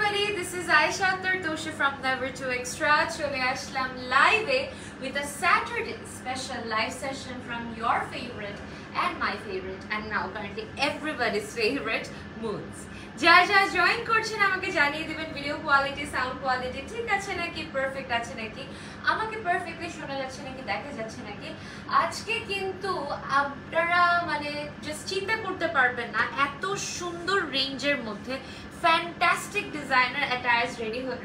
everybody, this is Aisha Tartoshi from Never to Extra. Chole ashlam live with a Saturday special live session from your favorite and my favorite and now currently everybody's favorite Moons. যা join করছেন আমাকে জানিয়ে দিবেন video quality sound quality ঠিক আছে নাকি perfect আছে নাকি আমাকে পারফেক্টলি শোনা যাচ্ছে নাকি দেখা যাচ্ছে নাকি আজকে কিন্তু আপনারা মানে জাস্ট চিন্তা করতে পারবেন না এত সুন্দর রেঞ্জের মধ্যে ফ্যান্টাস্টিক ডিজাইনার অ্যাটায়ার্স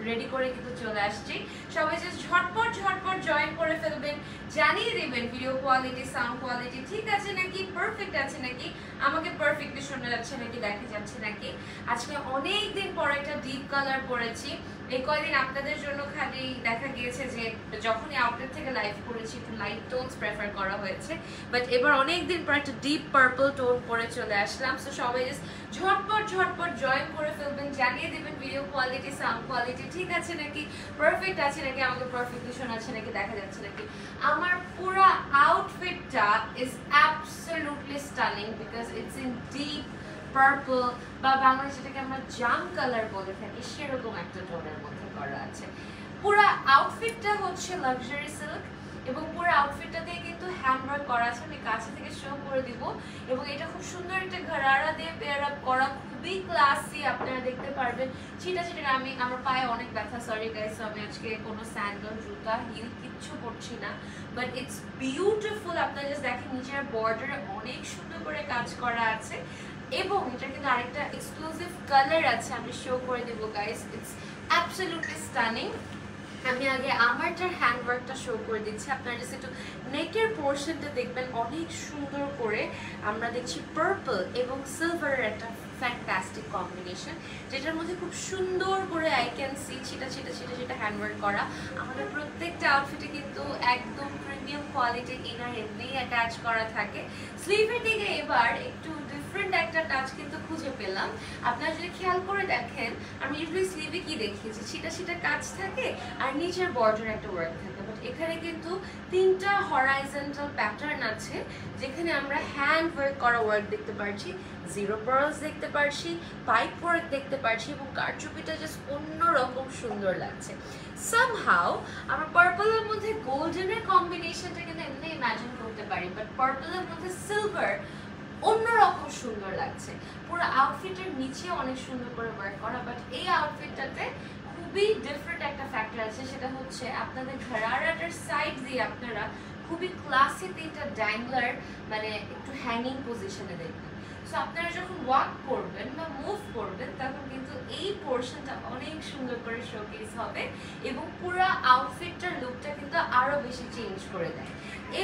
রেডি করে কিন্তু চলে আসছি সবাই জাস্ট ঝটপট জয়েন করে ফেলবেন জানিয়ে দিবেন ভিডিও কোয়ালিটি সাউন্ড কোয়ালিটি ঠিক আছে নাকি পারফেক্ট আছে নাকি আমাকে পারফেক্টলি শোনা যাচ্ছে নাকি দেখা যাচ্ছে নাকি আজকে অনেক দিন পর একটা ডিপ কালার পরেছি এই কয়েকদিন আপনাদের জন্য খালি দেখা গিয়েছে যে যখনই আউটলেট থেকে লাইভ করেছি একটু লাইট টোনস প্রেফার করা হয়েছে বাট এবার অনেক দিন পর একটা ডিপ পার্পল টোন পরে চলে আসলাম সো সবাই জাস্ট ঝটপট জয়েন করে ফেলবেন জানিয়ে দিবেন ভিডিও কোয়ালিটি সাউন্ড কোয়ালিটি ঠিক আছে নাকি পারফেক্ট আছে নাকি আমাকে পারফেক্টলি শোনা যাচ্ছে নাকি দেখা যাচ্ছে নাকি আমার পুরো আউটফিটটা is absolutely stunning because it's in deep purple বা বাংলাদেশে যেটাকে আমরা জাম কালার বলে থাকি সেরকম একটা টোনের মধ্যে করা আছে পুরো আউটফিটটা হচ্ছে লাক্সারি সিল্ক এবং পুরো আউটফিটটাতে কিন্তু হ্যান্ডওয়ার্ক করা আছে আমি কাছে থেকে শো করে দিব এবং এটা খুব সুন্দর একটা ঘরারা দিয়ে পেয়ার আপ করা খুবই ক্লাসি আপনারা দেখতে পারবেন ছিটা আমার পায়ে অনেক ব্যথা সরি গাইস আমি আজকে কোনো স্যান্ডেল জুতা হিল কিচ্ছু পরছি না বাট ইটস বিউটিফুল আপনারা জাস্ট দেখেন নিচের বর্ডারে অনেক সুন্দর করে কাজ করা আছে এবং এটা কিন্তু আরেকটা এক্সক্লুসিভ কালার আছে আমি শো করে দেব গাইস ইটস অ্যাবসলিউটলি স্টানিং আমি আগে আমারটার হ্যান্ডওয়ার্কটা শো করে দিচ্ছি আপনারা জাস্ট একটু নেকের পোর্শনটা দেখবেন অনেক সুন্দর করে আমরা দেখছি পার্পল এবং সিলভারের একটা ফ্যান্টাস্টিক কম্বিনেশন যেটার মধ্যে খুব সুন্দর করে আই ক্যান সি ছিটা হ্যান্ডওয়ার্ক করা আমাদের প্রত্যেকটা আউটফিটে কিন্তু একদম প্রিমিয়াম কোয়ালিটির ইনার এমনি অ্যাটাচ করা থাকে স্লিভের দিকে এবার একটু ডিফারেন্ট একটা টাচ কিন্তু খুঁজে পেলাম আপনারা যদি খেয়াল করে দেখেন আমি ইউজুয়ালি স্লিভে কি দেখিয়েছি ছিটা কাজ থাকে আর নিচের বর্ডার একটা ওয়ার্ক থাকে বাট এখানে কিন্তু তিনটা হরাইজন্টাল প্যাটার্ন আছে যেখানে আমরা হ্যান্ড ওয়ার্ক করা ওয়ার্ক দেখতে পাচ্ছি জিরো পার্লস দেখতে পাচ্ছি পাইপ ওয়ার্ক দেখতে পাচ্ছি এবং কারচুপিটা জাস্ট অন্যরকম সুন্দর লাগছে সামহাউ আমরা পার্পলের মধ্যে গোল্ডেনের কম্বিনেশনটা কিন্তু এমনি ইমাজিন করতে পারি বাট পার্পলের মধ্যে সিলভার অন্যরকম সুন্দর লাগছে পুরো আউটফিটের নিচে অনেক সুন্দর করে ওয়ার্ক করা বাট এই আউটফিটটাতে খুবই ডিফারেন্ট একটা ফ্যাক্টর আছে সেটা হচ্ছে আপনাদের ঘরারাটার সাইড দিয়ে আপনারা খুবই ক্লাসি তিনটা ড্যাংলার মানে একটু হ্যাঙ্গিং পজিশনে দেখবেন সো আপনারা যখন ওয়াক করবেন বা মুভ করবেন তখন কিন্তু এই পোর্শনটা অনেক সুন্দর করে শোকেস হবে এবং পুরো আউটফিটটার লুকটা কিন্তু আরো বেশি চেঞ্জ করে দেয়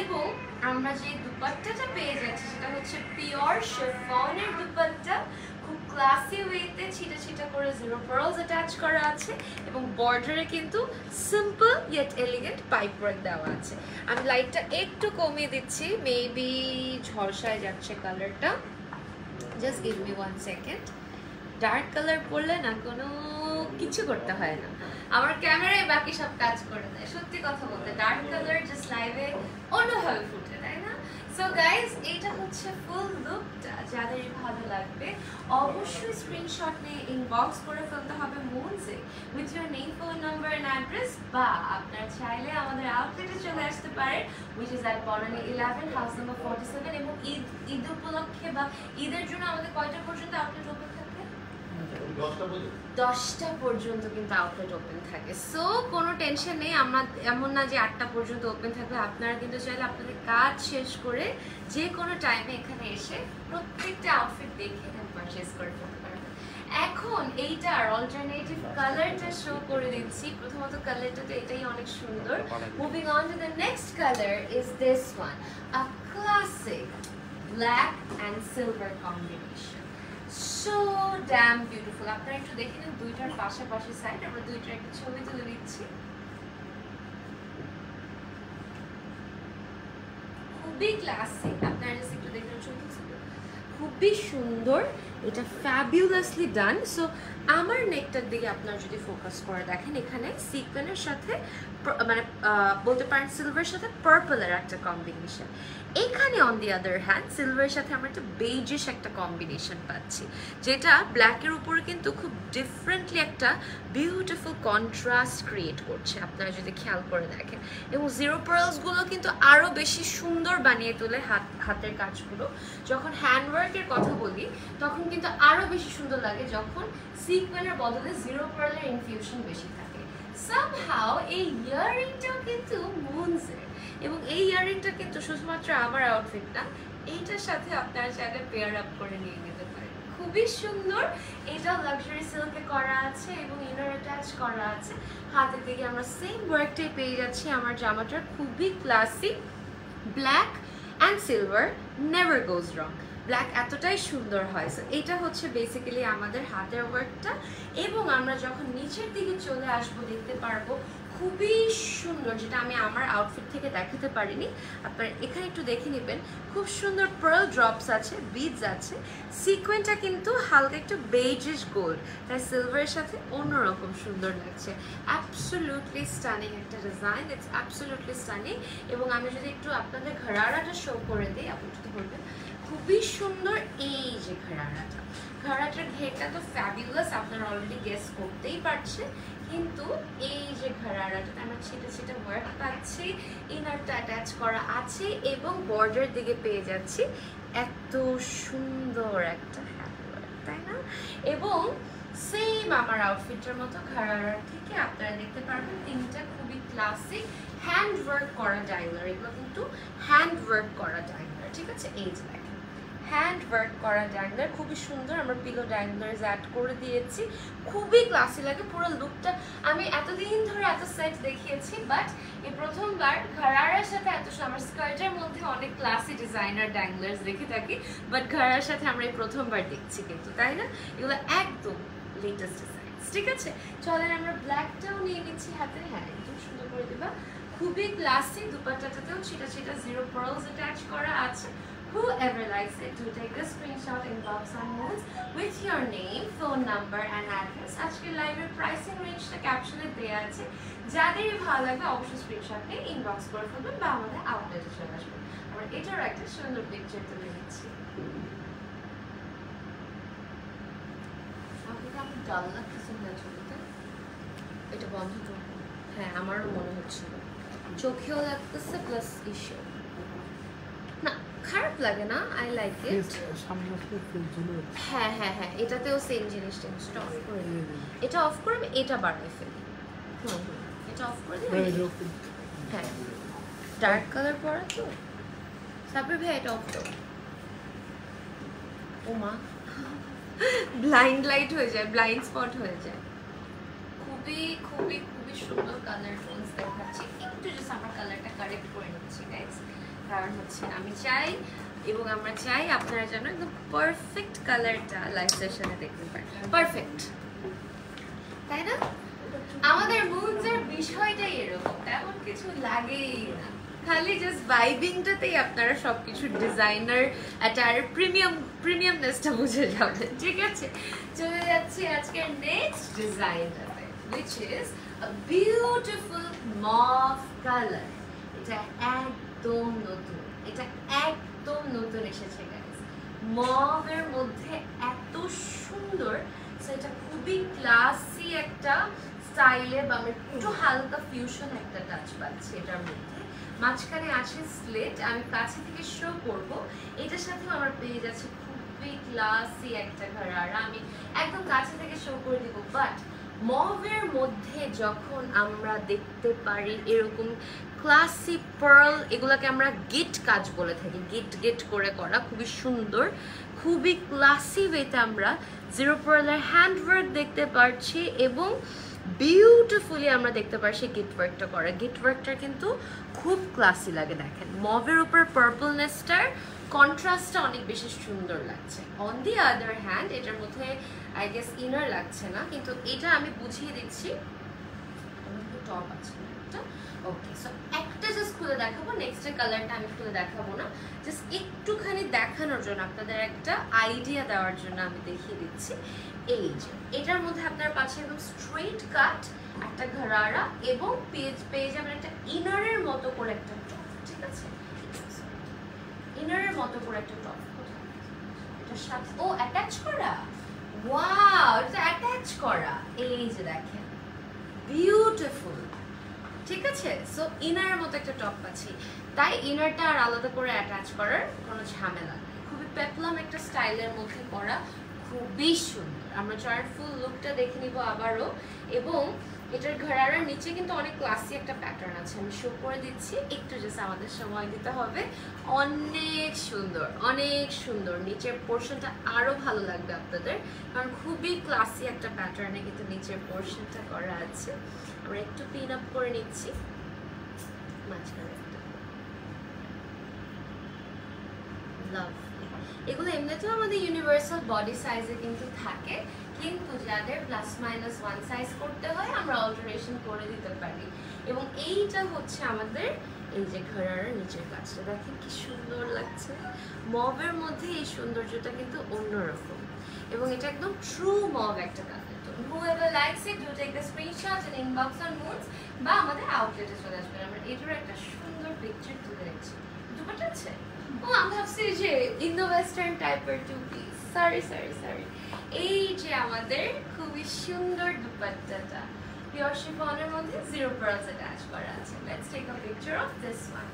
এবং আমরা যে দুপাট্টাটা পেয়ে যাচ্ছি সেটা হচ্ছে পিওর শিফনের দুপাট্টা খুব ক্লাসি ওয়েতে ছিটা করে জিরো পার্লস অ্যাটাচ করা আছে এবং বর্ডারে কিন্তু simple yet elegant pipe work দেওয়া আছে আমি লাইটটা একটু কমিয়ে দিচ্ছি মেবি ঝলসায় যাচ্ছে কালারটা just give me 1 second dark colour পরলে না কোনো কিছু করতে হয় না আমার ক্যামেরায় বাকি সব কাজ করে দেয় সত্যি কথা বলতে ডার্ক কালার জাস্ট লাইভে অন্যভাবে ফুটে তাই না সো গাইজ এইটা হচ্ছে ফুল লুকটা যাদের ভালো লাগবে অবশ্যই স্ক্রিনশট নিয়ে ইনবক্স করে ফেলতে হবে মুনসে with your name phone number and address বা আপনারা চাইলে আমাদের আউটলেটে চলে আসতে পারেন which is at Banani 11 house number 47 এবং ঈদ উপলক্ষে বা ঈদের জন্য আমাদের কয়টা পর্যন্ত আউটলেট ওপেন থাকে 10টা পর্যন্ত কিন্তু আউটলেট ওপেন থাকে সো কোনো টেনশন নেই আমরা এমন না যে 8টা পর্যন্ত ওপেন থাকবে আপনারা কিন্তু চাইলে আপনাদের কাজ শেষ করে যে কোনো টাইমে এখানে এসে প্রত্যেকটা আউটফিট দেখে পারচেজ করে ফেলতে পারবেন এখন এইটার অল্টারনেটিভ কালারটা শো করে দিচ্ছি প্রথমত কালারটা তো এটাই অনেক সুন্দর moving on to the next colour is this one a classic black and silver combination so damn beautiful আপনারা একটু দেখে নিন দুইটার পাশাপাশি সাইড আমরা দুইটার একটা ছবি তুলে দিচ্ছি খুবই ক্লাসিক আপনারা জাস্ট একটু দেখে নিন ছবি খুবই সুন্দর এটা ফ্যাবুলাসলি ডান। সো আমার নেকটার দিকে আপনারা যদি ফোকাস করে দেখেন, এখানে সিকোয়েন্সের সাথে মানে বলতে পারেন সিলভারের সাথে পার্পলের একটা কম্বিনেশন। এখানে অন দি আদার হ্যান্ড সিলভারের সাথে আমরা একটা বেজিশ একটা কম্বিনেশন পাচ্ছি, যেটা ব্ল্যাকের উপরে কিন্তু খুব ডিফারেন্টলি একটা বিউটিফুল কন্ট্রাস্ট ক্রিয়েট করছে আপনারা যদি খেয়াল করে দেখেন। এবং জিরো পার্লসগুলো কিন্তু আরও বেশি সুন্দর বানিয়ে তোলে হাতের কাজগুলো। যখন হ্যান্ডওয়ার্কের কথা বলি তখন কিন্তু আরও বেশি সুন্দর লাগে যখন সিকোয়েন্সের বদলে জিরো পার্লের ইনফিউশন বেশি থাকে। সামহাও এই ইয়াররিংটাও কিন্তু মুনসের, এবং এই ইয়াররিংটা কিন্তু শুধুমাত্র আমার আউটফিট না, এইটার সাথে আপনারা চাইলে পেয়ার আপ করে নিয়ে নিতে পারেন। খুবই সুন্দর। এটাও লাক্সারি সিল্কে করা আছে এবং ইনার অ্যাটাচ করা আছে। হাতের দিকে আমরা সেম ওয়ার্কটাই পেয়ে যাচ্ছি। আমার জামাটা খুবই classic, black and silver never goes wrong. Black এতটাই সুন্দর হয়। সো এটা হচ্ছে বেসিক্যালি আমাদের হাতের ওয়ার্কটা। এবং আমরা যখন নিচের দিকে চলে আসবো দেখতে পারবো খুবই সুন্দর, যেটা আমি আমার আউটফিট থেকে দেখাতে পারিনি, আপনারা এখানে একটু দেখে নেবেন। খুব সুন্দর পার্ল ড্রপস আছে, বিডস আছে। সিকোয়েন্সটা কিন্তু হালকা একটু বেজিশ গোল্ড, তাই সিলভারের সাথে অন্যরকম সুন্দর লাগছে। অ্যাবসোলুটলি স্টানিং একটা ডিজাইন, ইটস অ্যাবসোলুটলি স্টানিং। এবং আমি যদি একটু আপনাদের ঘরারাটা শো করে দিই, আপনি যদি বলবেন খুবই সুন্দর। এই যে ঘরাটার ঘেরটা তো ফ্যাবুলাস, আপনারা অলরেডি গেস করতেই পারছেন। কিন্তু এই যে ঘরারাটাতে আমরা ছিটে ছিটে ওয়ার্ক পাচ্ছি, ইনারটা অ্যাটাচ করা আছে এবং বর্ডার দিকে পেয়ে যাচ্ছি এত সুন্দর একটা হ্যান্ডওয়ার্ক, তাই না? এবং সেম আমার আউটফিটের মতো ঘরারার থেকে আপনারা দেখতে পারবেন তিনটা খুবই ক্লাসিক হ্যান্ডওয়ার্ক করা ডাইলার। এগুলো কিন্তু হ্যান্ডওয়ার্ক করা ডাইলার, ঠিক আছে? এই যে দেখেন হ্যান্ড ওয়ার্ক করা ড্যাংলার, খুবই সুন্দর। আমরা পিলো ড্যাংলার্স অ্যাড করে দিয়েছি, খুবই ক্লাসি লাগে পুরো লুকটা। আমি এতদিন ধরে এত সেট দেখিয়েছি, বাট এই প্রথমবার ঘরারার সাথে এত, আমার স্কার্টের মধ্যে অনেক ক্লাসি ডিজাইনার ড্যাংলার্স দেখে থাকি, বাট ঘরারার সাথে আমরা এই প্রথমবার দেখছি কিন্তু, তাই না? এগুলো একদম লেটেস্ট ডিজাইন, ঠিক আছে? চলেন আমরা ব্ল্যাকটাও নিয়ে নিচ্ছি হাতে। হ্যাঁ, একদম সুন্দর করে দেবা, খুবই ক্লাসি। দুপাট্টাটাতেও ছিটা ছিটা জিরো পার্লস অ্যাটাচ করা আছে। Whoever likes it, do take a screenshot, inbox on Moons with your name, phone number and address. আজকের লাইভের প্রাইসিং রেঞ্জটা ক্যাপশনে দেওয়া আছে, যাদেরই ভালো লাগবে অবশ্যই স্ক্রিনশট নিয়ে ইনবক্স করে ফেলবেন বা আমাদের আউটলেটে চলে আসবেন। আমরা এটার একটা সুন্দর পিকচার তুলে নিচ্ছি। আপনাকে আমি ডাল লাগতেছে না ছবিতে, এটা বন্ধ করবো। হ্যাঁ, আমারও মনে হচ্ছিল চোখেও লাগতেছে প্লাস ইস্যু না, খারাপ লাগে না, আই লাইক ইট। হ্যাঁ হ্যাঁ হ্যাঁ, এটাতেও সেম জিনিসটা। এটা অফ করে দিই, এটা অফ করে আমি এটা বাড়িয়ে ফেলি। এটা অফ করে দিই। হ্যাঁ, ডার্ক কালার পরা তো তারপরে ভাই এটা অফ করো। ও মা, ব্লাইন্ড লাইট হয়ে যায়, ব্লাইন্ড স্পট হয়ে যায়। খুবই খুবই খুবই সুন্দর কালার টোনস দেখাচ্ছি। একটু জাস্ট আমার কালারটা কারেক্ট করে নিচ্ছি গাইস, কারণ হচ্ছে আমি চাই এবং আমরা চাই আপনারা যেন একদম পারফেক্ট কালারটা লাইভ সেশনে দেখতে পারেন। পারফেক্ট, তাই না? আমাদের মুনসের বিষয়টাই এরকম, তেমন কিছু লাগেই না, খালি জাস্ট ভাইবিংটাতেই আপনারা সবকিছু ডিজাইনার অ্যাটায়ার প্রিমিয়ামনেসটা বুঝে যাবেন, ঠিক আছে? চলে যাচ্ছি আজকের next ডিজাইনটাতে, which is a beautiful mauve color. এটা একদম নতুন, এটা একদম নতুন এসেছে গাইস। মভের মধ্যে এত সুন্দর, সেটা খুবই ক্লাসি একটা স্টাইলে, বা একটু হালকা ফিউশন একটা টাচ পাচ্ছি এটার মধ্যে। মাঝখানে আছে স্লেট, আমি কাছে থেকে শো করব। এটার সাথেও আমার পেয়ে যাচ্ছে খুবই ক্লাসি একটা ঘরারা, আমি একদম কাছে থেকে শো করে দিব। বাট মভের মধ্যে যখন আমরা দেখতে পারি এরকম ক্লাসি পার্ল, এগুলাকে আমরা গিট কাজ বলে থাকি, গিট করে করা, খুবই সুন্দর, খুবই ক্লাসি ওয়েতে আমরা জিরো পার্লের হ্যান্ডওয়ার্ক দেখতে পাচ্ছি এবং বিউটিফুলি আমরা দেখতে পাচ্ছি গিট ওয়ার্কটা করা। গিট ওয়ার্কটা কিন্তু খুব ক্লাসি লাগে। দেখেন মভের উপর পার্পলনেসটার কন্ট্রাস্টটা অনেক বেশি সুন্দর লাগছে। অন দি আদার হ্যান্ড এটার মধ্যে আই গেস ইনার লাগছে না, কিন্তু এটা আমি বুঝিয়ে দিচ্ছি, টপ আছে একটা। ওকে, সো একটা জাস্ট খুলে দেখাবো, নেক্সটের কালারটা আমি খুলে দেখাবো না, জাস্ট একটুখানি দেখানোর জন্য, আপনাদের একটা আইডিয়া দেওয়ার জন্য আমি দেখিয়ে দিচ্ছি। এই যে এটার মধ্যে আপনার পাশে একদম স্ট্রেট কাট একটা ঘরারা এবং পেয়ে যাবেন একটা ইনারের মতো করে একটা টপ, ঠিক আছে, ইনারের মতো করে একটা টপ। এটার সাথে ও অ্যাটাচ করা, ওয়াও, এটা অ্যাটাচ করা, এই যে দেখেন বিউটিফুল, ঠিক আছে। সো ইনারের মতো একটা টপ পাচ্ছি, তাই ইনারটা আর আলাদা করে অ্যাটাচ করার কোনো ঝামেলা নেই। খুবই পেপলাম একটা স্টাইলের মধ্যে করা, খুবই সুন্দর। আমরা চার ফুল লুকটা দেখে নিব আবারও। এবং এটার ঘরারার নিচে কিন্তু অনেক ক্লাসি একটা প্যাটার্ন আছে, আমি শো করে দিচ্ছি, একটু জাস্ট আমাদের সময় দিতে হবে। অনেক সুন্দর, অনেক সুন্দর, নিচের পোর্শনটা আরো ভালো লাগবে আপনাদের, কারণ খুবই ক্লাসি একটা প্যাটার্নে কিন্তু নিচের পোর্শনটা করা আছে। আমরা একটু পিন আপ করে নিচ্ছি মাঝখানে একটা, লাভ। এগুলো এমনিতেও আমাদের ইউনিভার্সাল বডি সাইজে কিন্তু থাকে, কিন্তু যাদের +-1 সাইজ করতে হয় আমরা অল্টারেশন করে দিতে পারি। এবং এইটা হচ্ছে আমাদের এই যে ঘরারার নিচের কাজটা, দেখেন কি সুন্দর লাগছে, মবের মধ্যে এই সৌন্দর্যটা কিন্তু অন্যরকম, এবং এটা একদম ট্রু মব একটা কালার। তো whoever likes it, do take the screenshot and inbox on Moons, বা আমাদের আউটলেটে চলে আসবেন। আমরা এটার একটা সুন্দর পিকচার তুলে রেখেছি। দুপাটা আছে, ও আমি ভাবছি যে ইন্দো ওয়েস্টার্ন টাইপের টু পিস, সরি। এই যে আমাদের খুবই সুন্দর দুপাট্টাটা, পিওর শিফনের মধ্যে 0 pearls attach করা আছে। Let's take a picture of this one.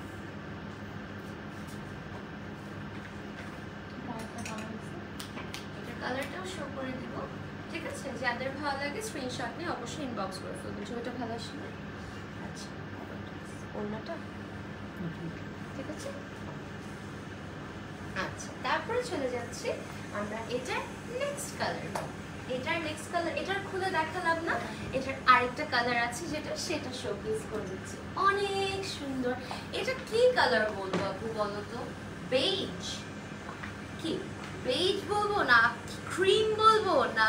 এটার কালারটাও শো করে দিব, ঠিক আছে। যাদের ভালো লাগে স্ক্রিনশট নিয়ে অবশ্যই ইনবক্স করে ফেলবেন। ছবিটা ভালো আসে না? আচ্ছা, ওড়নাটা ঠিক আছে। আচ্ছা, তারপরে চলে যাচ্ছি আমরা এটার নেক্সট কালার। এটার খুলে দেখালাম না, এটার আরেকটা কালার আছে সেটা শোকেস করে দিচ্ছি। অনেক সুন্দর। এটা কি কালার বলবো আপু বলো তো? বেজ, কি বেজ বলবো না ক্রিম বলবো না?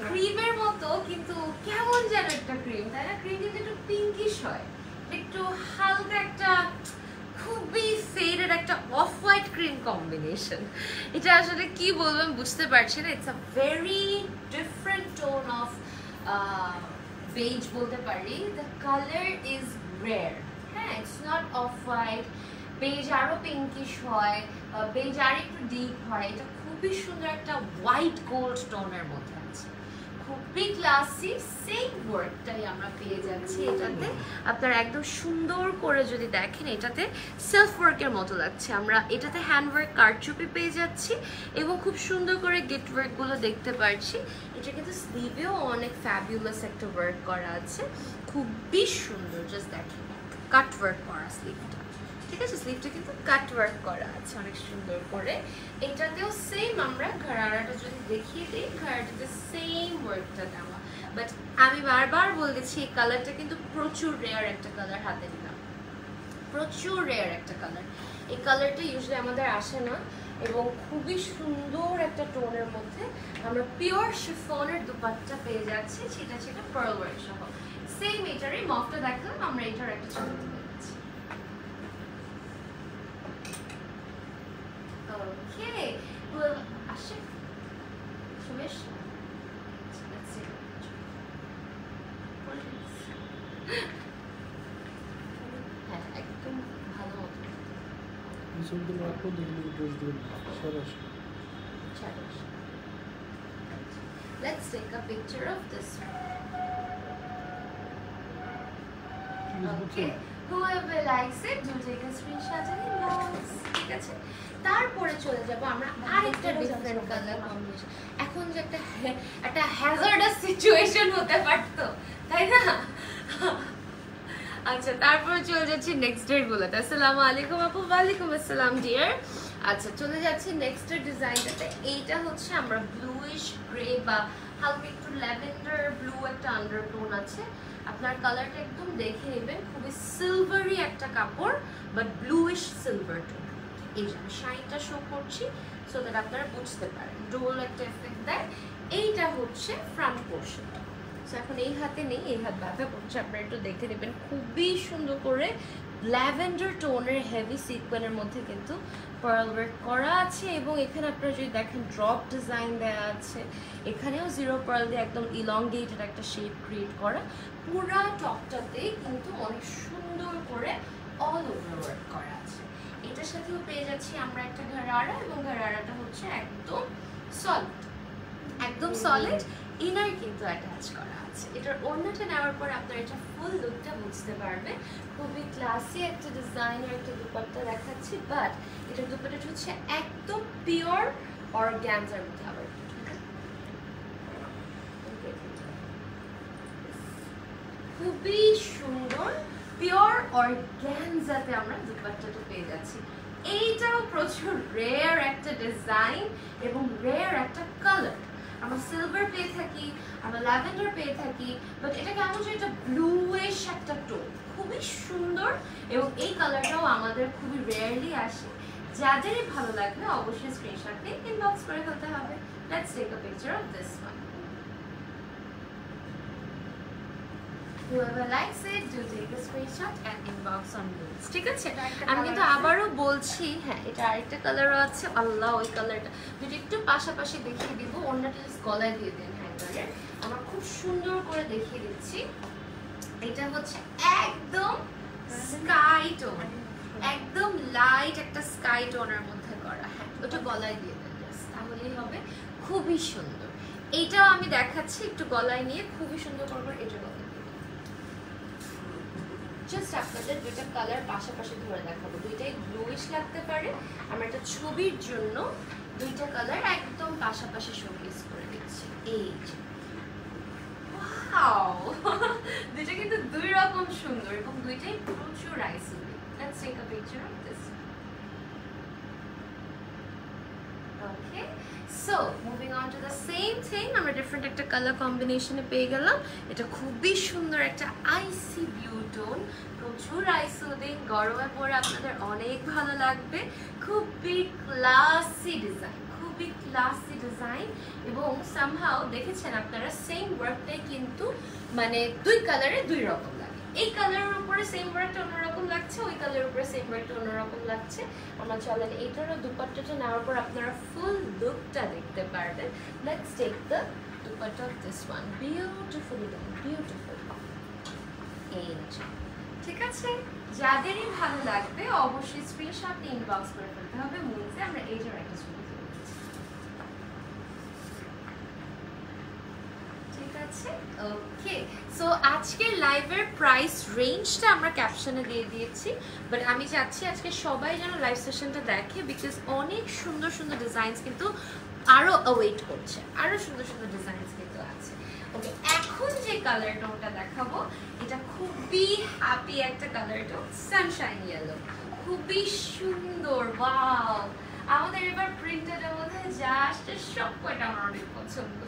ক্রিমের মতো, কিন্তু কেমন যেন একটা ক্রিম, তাই না? ক্রিম কিন্তু একটু পিঙ্কিশ হয়, একটু হালকা একটা খুবই ফেডেড একটা অফ হোয়াইট ক্রিম কম্বিনেশন। এটা আসলে কি বলবো আমি বুঝতে পারছি না। It's a very different tone of beige বলতে পারি। দ্য কালার ইজ রেয়ার, হ্যাঁ, it's not off white. Beige আরো পিঙ্কিশ হয়, বেজ আর একটু ডিপ হয়। এটা খুবই সুন্দর একটা হোয়াইট গোল্ড টোনের মধ্যে আছে, খুবই ক্লাসি। সেম ওয়ার্কটাই আমরা পেয়ে যাচ্ছি এটাতে। আপনারা একদম সুন্দর করে যদি দেখেন, এটাতে সেলফ ওয়ার্কের মতো লাগছে। আমরা এটাতে হ্যান্ড ওয়ার্ক কারচুপি পেয়ে যাচ্ছি এবং খুব সুন্দর করে গেট ওয়ার্কগুলো দেখতে পাচ্ছি। এটা কিন্তু স্লিভেও অনেক ফ্যাবুলাস একটা ওয়ার্ক করা আছে, খুবই সুন্দর। জাস্ট দেখেন কাট ওয়ার্ক করা স্লিভটা, ঠিক আছে। স্লিভটা কিন্তু কাট ওয়ার্ক করা আছে অনেক সুন্দর করে। এটাতেও সেম আমরা ঘরারাটা যদি দেখিয়ে দিই, ঘরারাটাতে সেম ওয়ার্কটা দেওয়া। বাট আমি বারবার বলেছি এই কালারটা কিন্তু প্রচুর রেয়ার একটা কালার হাতে নিলাম, প্রচুর রেয়ার একটা কালার। এই কালারটা ইউজুয়ালি আমাদের আসে না, এবং খুবই সুন্দর একটা টোনের মধ্যে আমরা পিওর শিফনের দুপাট্টা পেয়ে যাচ্ছি, সেটা পার্ল ওয়ার্ক সহ। সেম এটারই মফটা দেখালাম, আমরা এটার একটা ছবি তুলে দিচ্ছি। Okay, well, Ashik, Shamish, let's see. হ্যাঁ, একদম ভালো মতো। Let's take a picture of this one. Okay. Whoever likes it, do take a screenshot and inbox. ঠিক আছে, তারপরে চলে যাব আমরা আরেকটা ডিফারেন্ট কালার কম্বিনেশন। এখন যে একটা হ্যাজার্ডাস সিচুয়েশন হতে পারতো, তাই না? আচ্ছা, তারপরে চলে যাচ্ছি নেক্সট এর গুলোতে। আসসালামু আলাইকুম আপু। ওয়ালাইকুম আসসালাম ডিয়ার। আচ্ছা, চলে যাচ্ছি নেক্সট এর ডিজাইনটাতে। এইটা হচ্ছে আমরা ব্লুইশ গ্রে বা হালকা একটু ল্যাভেন্ডার ব্লু একটা আন্ডারটোন আছে। আপনার কালারটা একদম দেখে নেবেন, খুবই সিলভারি একটা কাপড়, বাট ব্লুইশ সিলভার টোন। এই যে আমি শাইনটা শো করছি সো দ্যাট আপনারা বুঝতে পারেন, ডোল একটা এফেক্ট দেয়। এইটা হচ্ছে ফ্রন্ট পোর্শনটা। সো এখন এই হাতে নেই, এই হাত ব্যথা করছে, আপনারা একটু দেখে নেবেন। খুবই সুন্দর করে ল্যাভেন্ডার টোনের হেভি সিকোয়েন্সের মধ্যে কিন্তু পার্ল ওয়ার্ক করা আছে এবং এখানে আপনারা যদি দেখেন ড্রপ ডিজাইন দেওয়া আছে, এখানেও জিরো পার্ল দিয়ে একদম ইলংগেটেড একটা শেপ ক্রিয়েট করা। পুরা টপটাতে কিন্তু অনেক সুন্দর করে অল ওভার ওয়ার্ক করা আছে। এটার সাথেও পেয়ে যাচ্ছি আমরা একটা ঘাড়ারা, এবং ঘাড়ারাটা হচ্ছে একদম সলিড, একদম সলিড, ইনার কিন্তু অ্যাটাচ করা আছে। এটার ওড়নাটা নেওয়ার পর আপনারা এটা ফুল লুকটা বুঝতে পারবে। খুবই ক্লাসি একটা ডিজাইনের একটা দুপাট্টা দেখাচ্ছি, বাট এটার দুপাট্টাটা হচ্ছে একদম পিওর অর্গানজার মধ্যে। আবার খুবই সুন্দর পিওর অর্গানজাতে আমরা দুপাট্টাটা পেয়ে যাচ্ছি। এইটাও প্রচুর রেয়ার একটা ডিজাইন এবং রেয়ার একটা কালার। আমরা সিলভার পেয়ে থাকি, আমরা ল্যাভেন্ডার পেয়ে থাকি, বাট এটা কেমন যে এটা ব্লুইশ একটা টোন, খুবই সুন্দর এবং এই কালারটাও আমাদের খুবই রেয়ারলি আসে। যাদেরই ভালো লাগবে অবশ্যই স্ক্রিনশট দিয়ে ইনবক্স করে ফেলতে হবে। Let's take a picture of this one. Whoever likes it, do take a screenshot and inbox on Reels. ঠিক আছে? আমি কিন্তু আবারও বলছি, হ্যাঁ এটা আরেকটা কালারও আছে। আল্লাহ, ওই কালারটা যদি একটু পাশাপাশি দেখিয়ে দিব, অন্যটা গলায় দিয়ে দিন হ্যাঙ্গারে, আমরা খুব সুন্দর করে দেখিয়ে দিচ্ছি। এটা হচ্ছে একদম স্কাই টোন, একদম লাইট একটা স্কাই টোনের মধ্যে করা। হ্যাঁ ওটা গলায় দিয়ে দেন জাস্ট, তাহলেই হবে। খুবই সুন্দর। এইটাও আমি দেখাচ্ছি একটু গলায় নিয়ে, খুবই সুন্দর করবো। এটা গলায় জাস্ট আপনাদের দুইটা কালার পাশাপাশি ধরে দেখাবো, দুইটাই ব্লুইশ লাগতে পারে। আমরা একটা ছবির জন্য দুইটা কালার একদম পাশাপাশি শোকেস করে দিচ্ছি। এই যে ওয়াও, দুইটা কিন্তু দুই রকম সুন্দর এবং দুইটাই প্রচুর আইসুলি। Let's take a picture of this. Okay, so moving on to the same thing, আমরা ডিফারেন্ট একটা কালার কম্বিনেশনে পেয়ে গেলাম। এটা খুবই সুন্দর একটা আইসি ব্লু টোন, প্রচুর আইসুদিং, গরমে পরে আপনাদের অনেক ভালো লাগবে। খুবই ক্লাসি ডিজাইন, খুবই ক্লাসি ডিজাইন এবং সামহাও দেখেছেন আপনারা সেম ওয়ার্কটাই কিন্তু মানে দুই কালারে দুই রকম লাগে। এই কালারের উপরে সেম ওয়ার্কটা অন্যরকম লাগছে, ওই কালারের উপরে সেম ওয়ার্কটা অন্যরকম লাগছে। আমরা চলেন এইটারও দুপাট্টাটা নেওয়ার পর আপনারা ফুল লুকটা দেখতে পারবেন। Let's take the dupatta of this one. Beautifully done, beautiful. এই যে ঠিক আছে, যাদেরই ভালো লাগবে অবশ্যই স্ক্রিনশট নিয়ে ইনবক্স করে ফেলতে হবে। মুভিতে আমরা এইটার একটা ছবি তুলে দিচ্ছি। ঠিক আছে, ওকে। সো আজকের লাইভের প্রাইস রেঞ্জটা আমরা ক্যাপশনে দিয়ে দিয়েছি, বাট আমি চাচ্ছি আজকে সবাই যেন লাইভ সেশনটা দেখে, বিকজ অনেক সুন্দর সুন্দর ডিজাইনস কিন্তু আরও ওয়েট করছে, আরও সুন্দর সুন্দর ডিজাইনস কিন্তু আছে। ওকে, এখন যে কালার টোনটা দেখাবো এটা খুবই হ্যাপি একটা কালার টোন, সানশাইন ইয়েলো, খুবই সুন্দর। ওয়াও, আমাদের এবার প্রিন্টেডের মধ্যে যা আসছে সব কয়টা আমার অনেক পছন্দ,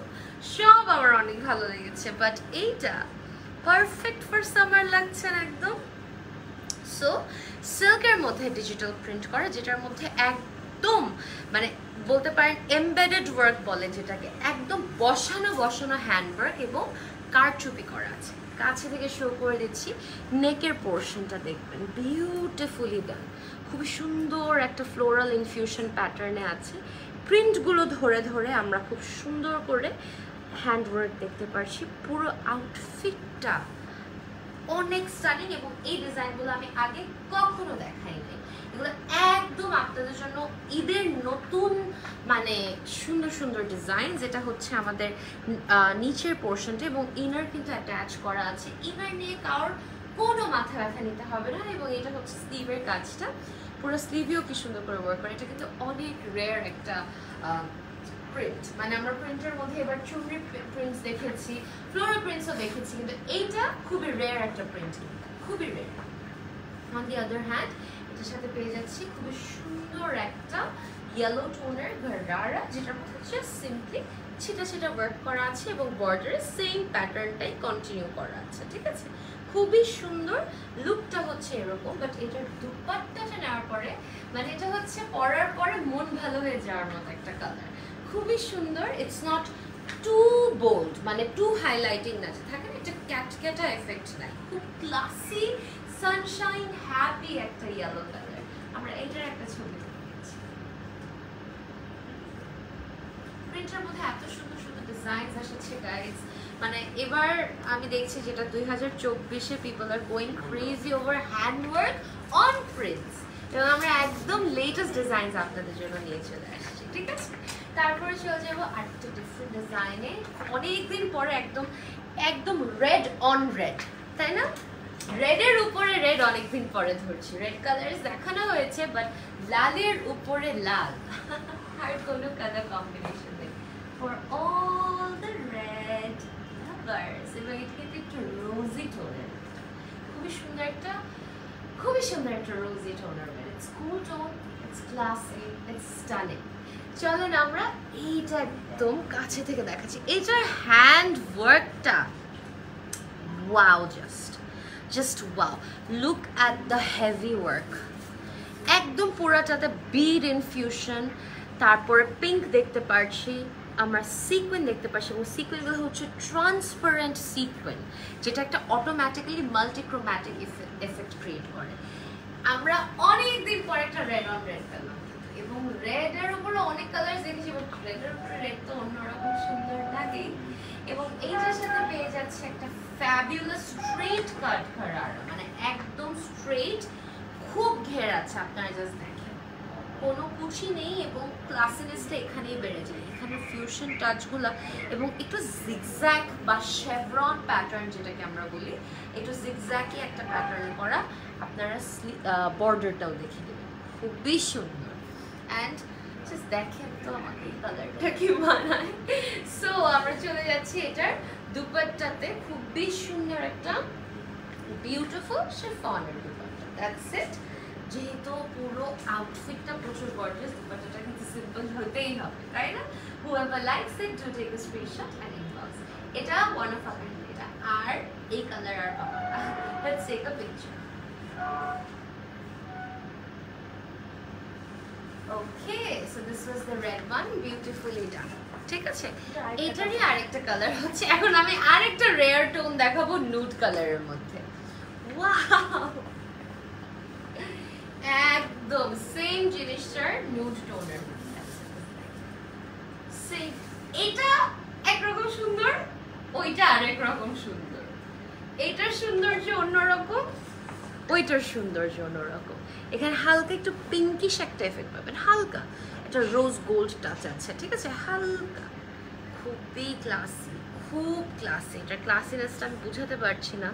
সব আমার অনেক ভালো লেগেছে, বাট এইটা পারফেক্ট ফর সামার লাগছে না একদম। সো সিল্কের মধ্যে ডিজিটাল প্রিন্ট করা, যেটার মধ্যে একদম মানে বলতে পারেন এমবেডেড ওয়ার্ক বলে যেটাকে, একদম বসানো বসানো হ্যান্ডওয়ার্ক এবং কারচুপি করা আছে। কাছে থেকে শো করে দিচ্ছি, নেকের পোর্শনটা দেখবেন বিউটিফুলি ডান, খুবই সুন্দর একটা ফ্লোরাল ইনফিউশন প্যাটার্নে আছে। প্রিন্টগুলো ধরে ধরে আমরা খুব সুন্দর করে হ্যান্ডওয়ার্ক দেখতে পাচ্ছি। পুরো আউটফিটটা অনেক স্টানিং এবং এই ডিজাইনগুলো আমি আগে কখনো দেখাইনি। এগুলো একদম আপনাদের জন্য ঈদের নতুন মানে সুন্দর সুন্দর ডিজাইন, যেটা হচ্ছে আমাদের নিচের পোর্শনটা এবং ইনার কিন্তু অ্যাটাচ করা আছে। ইনার নিয়ে কারোর কোনো মাথা ব্যথা নিতে হবে না। এবং এটা হচ্ছে স্লিভের কাজটা, পুরো স্লিভেও কি সুন্দর করে ওয়ার্ক করে। এটা কিন্তু অনেক রেয়ার একটা প্রিন্ট, মানে আমরা প্রিন্টের মধ্যে এবার চুনরি প্রিন্টস দেখেছি, ফ্লোরাল প্রিন্টসও দেখেছি, কিন্তু এইটা খুবই রেয়ার একটা প্রিন্ট, খুবই rare. On the other hand এটার সাথে পেয়ে যাচ্ছি খুবই সুন্দর একটা ইয়েলো টোনের ঘাড়া, যেটার মধ্যে জাস্ট সিম্পলি ছিটা ছিটা ওয়ার্ক করা আছে এবং বর্ডারে সেম প্যাটার্নটাই কন্টিনিউ করা আছে। ঠিক আছে, খুবই সুন্দর লুকটা হচ্ছে এরকম। বাট এটার দুপাট্টাটা নেওয়ার পরে মানে এটা হচ্ছে পরার পরে মন ভালো হয়ে যাওয়ার মতো একটা কালার, খুবই সুন্দর। ইটস নট টু বোল্ড, মানে টু হাইলাইটিং না, থাকে না একটা ক্যাটক্যাটা এফেক্ট নাই, খুব ক্লাসি সানশাইন হ্যাপি একটা ইয়েলো কালার। আমরা এটার একটা ছবি তুলেছি। প্রিন্টের মধ্যে এত সুন্দর সুন্দর ডিজাইনস এসেছে গাইস, মানে এবার আমি দেখছি যেটা 2024-এ people are going crazy over handwork on prints, এবং আমরা একদম লেটেস্ট ডিজাইনস আপনাদের জন্য নিয়ে চলে আসছি, ঠিক আছে? তারপরে চলে যাবো আরেকটা ডিফারেন্ট ডিজাইনে, অনেকদিন পরে একদম একদম রেড অন রেড, তাই না? রেডের উপরে রেড অনেকদিন পরে ধরছি। রেড কালার দেখানো হয়েছে, বাট লালের উপরে লাল আর কোনো কালার কম্বিনেশন নেই for all the red lovers. এবং এটা কিন্তু একটু রোজি টোনের, খুবই সুন্দর একটা রোজি টোনের। It's cool tone, it's classy, it's stunning. চলেন আমরা এইটা একদম কাছে থেকে দেখাচ্ছি। এটার হ্যান্ড ওয়ার্কটা wow, just wow. Look at the heavy work, একদম পুরাটাতে বিড ইনফিউশন, তারপরে পিঙ্ক দেখতে পাচ্ছি আমরা, সিকোয়েন দেখতে পাচ্ছি, এবং সিকোয়েনগুলো হচ্ছে ট্রান্সপারেন্ট সিকোয়েন, যেটা একটা অটোমেটিক্যালি মাল্টিক্রোম্যাটিক এফেক্ট ক্রিয়েট করে। আমরা অনেকদিন পর একটা রেড অন রেড পেলাম, এবং রেডের উপরে অনেক কালার দেখেছি, বাট রেডের উপরে রেড তো অন্যরকম সুন্দর লাগে। এবং এইটার সাথে পেয়ে যাচ্ছে একটা ফ্যাবুলাস স্ট্রেট কাট ঘেরারা, মানে একদম স্ট্রেট, খুব ঘের আছে, আপনারা জাস্ট দেখেন কোনো কুচি নেই, এবং ক্লাসিনেসটা এখানেই বেড়ে যায়, এখানে ফিউশন টাচগুলো, এবং একটু জিগজ্যাগ বা শেভরন প্যাটার্ন যেটাকে আমরা বলি, একটু জিগজ্যাগই একটা প্যাটার্ন করা। আপনারা বর্ডারটাও দেখে দেবেন, খুবই সুন্দর। অ্যান্ড জাস্ট দেখেন তো আমাকে এই কালারটা কি বানায়। সো আমরা চলে যাচ্ছি এটার দুপাট্টাতে, খুবই সুন্দর একটা বিউটিফুল শিফনের দুপাট্টা। That's it. যেহেতু পুরো আউটফিটটা প্রচুর গর্জিয়াস, দুপাট্টাটা কিন্তু সিম্পল হতেই হবে, তাই না? whoever likes it do take a screenshot and inbox. এটা one of our এটা, আর এই কালার আর পাবো না। let's take a picture. Okay, so this was the red one, beautifully done. ঠিক আছে, এটারই আরেকটা কালার হচ্ছে, এখন আমি আরেকটা রেয়ার টোন দেখাবো নুড কালারের মধ্যে। ওয়াও, একদম সেম জিনিসটার নুড টোনের মধ্যে। সেম, এটা একরকম সুন্দর, ওইটা আরেক রকম সুন্দর। এটার সৌন্দর্য অন্যরকম, ওইটার সৌন্দর্য অন্যরকম। এখানে হালকা একটু পিঙ্কিশ একটা এফেক্ট পাবেন, হালকা একটা রোজ গোল্ড টাচ আছে, ঠিক আছে, হালকা, খুবই ক্লাসি, খুব ক্লাসি। এটার ক্লাসিনেসটা আমি বুঝাতে পারছি না,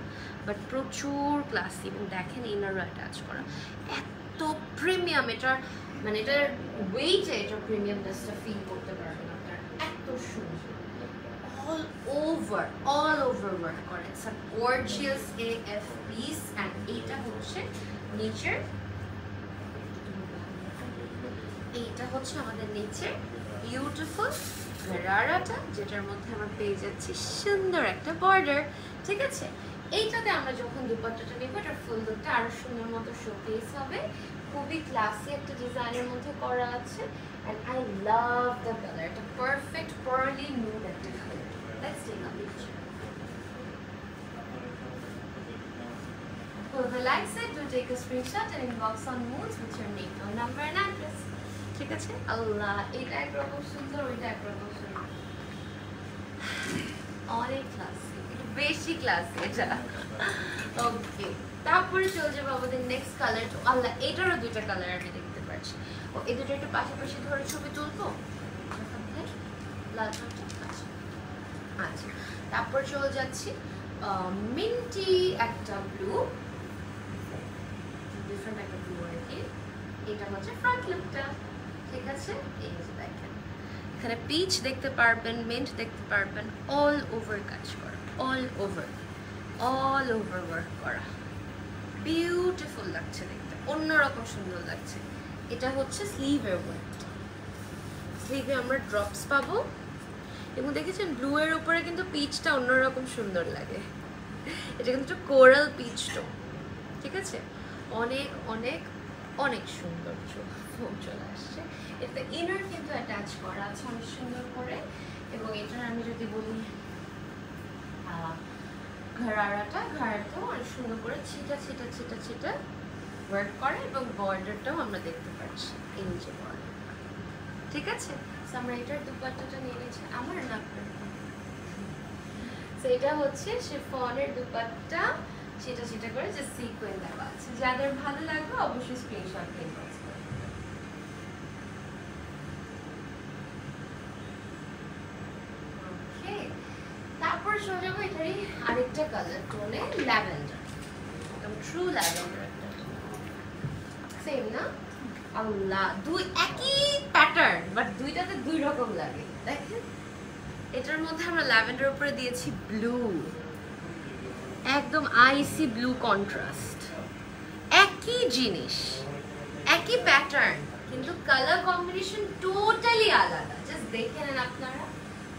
বাট প্রচুর ক্লাসি। এবং দেখেন ইনারও অ্যাটাচ করা, এত প্রিমিয়াম। এটার মানে এটার ওয়েটে এটার প্রিমিয়ামনেসটা ফিল করতে পারবেন আপনার, এত সুন্দর। all over work করে। It's a gorgeous AF piece and এটা হচ্ছে নিচের, এইটা হচ্ছে আমাদের নিচের বিউটিফুল ঘেরারাটা, যেটার মধ্যে আমরা পেয়ে যাচ্ছি সুন্দর একটা বর্ডার, ঠিক আছে? এইটাতে আমরা যখন দুপাট্টাটা নেব, এটার ফুল লুকটা আরো সুন্দর মতো শোকেস হবে। খুবই ক্লাসি একটা ডিজাইনের মধ্যে করা আছে, and I love the color. এটা পারফেক্ট pearly nude একটা colour. Let's take a picture. Whoever likes it, do take a screenshot and inbox on Moods with your name, phone number and address. ঠিক আছে? আল্লাহ, এটা একরকম সুন্দর, ওইটা একরকম সুন্দর, অনেক ক্লাসি, একটু বেশি ক্লাসি এটা। ওকে, তারপরে চলে যাবো আমাদের নেক্সট কালার। আল্লাহ, এটারও দুইটা কালার আমি দেখতে পাচ্ছি। ও, এই দুটো একটু পাশাপাশি ধরে ছবি তুলবো, লাল রংটা। আচ্ছা, তারপর চলে যাচ্ছি মিন্টি একটা ব্লু, ডিফারেন্ট একটা ব্লু আর কি। এটা হচ্ছে ফ্রন্ট লুকটা, ঠিক আছে? এই যে দেখেন, এখানে পিচ দেখতে পারবেন, মিন্ট দেখতে পারবেন, অল ওভার কাজ করা, অল ওভার ওয়ার্ক করা, বিউটিফুল লাগছে দেখতে, অন্যরকম সুন্দর লাগছে। এটা হচ্ছে স্লিভের ওয়ার্কটা, স্লিভে আমরা ড্রপস পাবো, এবং দেখেছেন ব্লু এর উপরে কিন্তু পিচটা অন্যরকম সুন্দর লাগে। এটা কিন্তু কোরাল পিচ টোন, ঠিক আছে? অনেক অনেক অনেক সুন্দর চলে আসছে। এতে ইনার কিন্তু অ্যাটাচ করা আছে অনেক সুন্দর করে। এবং এটার আমি যদি বলি ঘাড়াটাও অনেক সুন্দর করে ছিটা ছিটা ছিটা ছিটা ওয়ার্ক করে এবং বর্ডারটাও আমরা দেখতে পাচ্ছি এই যে বর্ডার। ঠিক আছে, আমরা এটার দুপাট্টাটা নিয়ে নিচ্ছি, আমার না আপনার। এটা হচ্ছে শিফনের দুপাট্টা, সেটা করে যে সিকোয়েন্স দেওয়া আছে। যাদের ভালো লাগবে অবশ্যই স্ক্রিনশট নিয়ে তারপর চলে যাবো এটারই আরেকটা কালার টোনে, ল্যাভেন্ডার, একদম ট্রু ল্যাভেন্ডার। সেম না? আল্লাহ, দুই একই প্যাটার্ন বাট দুইটাতে দুই রকম লাগে। দেখেন এটার মধ্যে আমরা ল্যাভেন্ডার উপরে দিয়েছি ব্লু, একদম আইসি ব্লু কন্ট্রাস্ট। একই জিনিস, একই প্যাটার্ন, কিন্তু কালার কম্বিনেশন টোটালি আলাদা। জাস্ট দেখে নেন আপনারা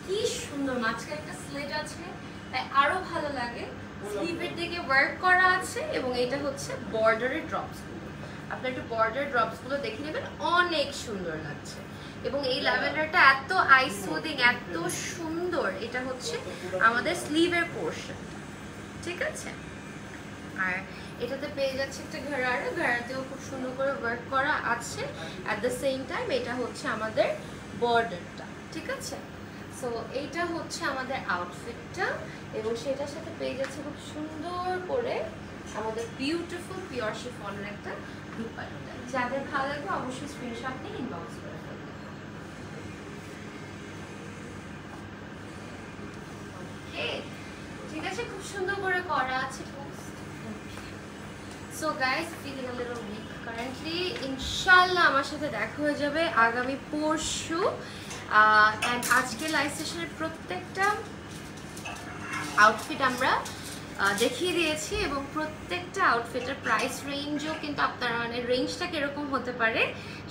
কি সুন্দর। মাঝখানে একটা স্লেট আছে তাই আরো ভালো লাগে। স্লিভের দিকে ওয়ার্ক করা আছে এবং এটা হচ্ছে বর্ডারের ড্রপস। আপনার একটু বর্ডার ড্রপস গুলো দেখে নেবেন, অনেক সুন্দর লাগছে। এবং এই ল্যাভেন্ডারটা এত আই সুদিং, এত সুন্দর। এটা হচ্ছে আমাদের স্লিভের পোর্শন। ঠিক আছে, আর এটাতে পেয়ে যাচ্ছে একটা ঘাড়াতেও খুব সুন্দর করে ওয়ার্ক করা আছে। অ্যাট দ্য সেম টাইম এটা হচ্ছে আমাদের বর্ডারটা। ঠিক আছে, সো এইটা হচ্ছে আমাদের আউটফিটটা এবং সেটার সাথে পেয়ে যাচ্ছে খুব সুন্দর করে আমাদের বিউটিফুল পিওর শিফনের একটা দুপাট্টা। যাদের ভালো লাগবে অবশ্যই স্ক্রিনশট নিয়ে ইনবক্স করে ফেলবেন। ঠিক আছে, খুব সুন্দর করে করা আছে। So guys, feeling a little weak currently. ইনশাআল্লাহ আমার সাথে দেখা হয়ে যাবে আগামী পরশু। অ্যান্ড আজকে লাইভ সেশনের প্রত্যেকটা আউটফিট আমরা দেখিয়ে দিয়েছি এবং প্রত্যেকটা আউটফিটের প্রাইস রেঞ্জও কিন্তু আপনারা, মানে রেঞ্জটা কীরকম হতে পারে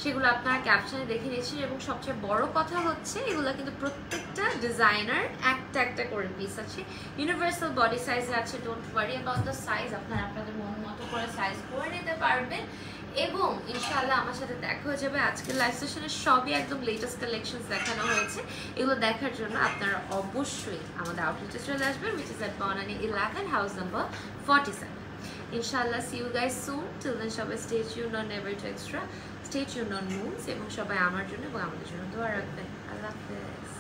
সেগুলো আপনারা ক্যাপশনে দেখে নিয়েছি। এবং সবচেয়ে বড় কথা হচ্ছে এগুলো কিন্তু প্রত্যেকটা ডিজাইনার একটা একটা করে পিস আছে, ইউনিভার্সাল বডি সাইজে আছে। Don't worry about the size, আপনারা আপনাদের মন মতো করে সাইজ করে নিতে পারবেন। এবং ইনশাআল্লাহ আমার সাথে দেখা হয়ে যাবে। আজকের লাইভ সেশনে সবই একদম লেটেস্ট কালেকশনস দেখানো হয়েছে। এগুলো দেখার জন্য আপনারা অবশ্যই আমাদের আউটলেটে চলে আসবেন, which is at Bonani 11, house number 47. ইনশাআল্লাহ, see you guys soon. Till then সবাই stay tuned on Never Too Extra, stay tuned on Moons, এবং সবাই আমার জন্য এবং আমাদের জন্য দোয়া রাখবেন। আল্লাহ হাফেজ।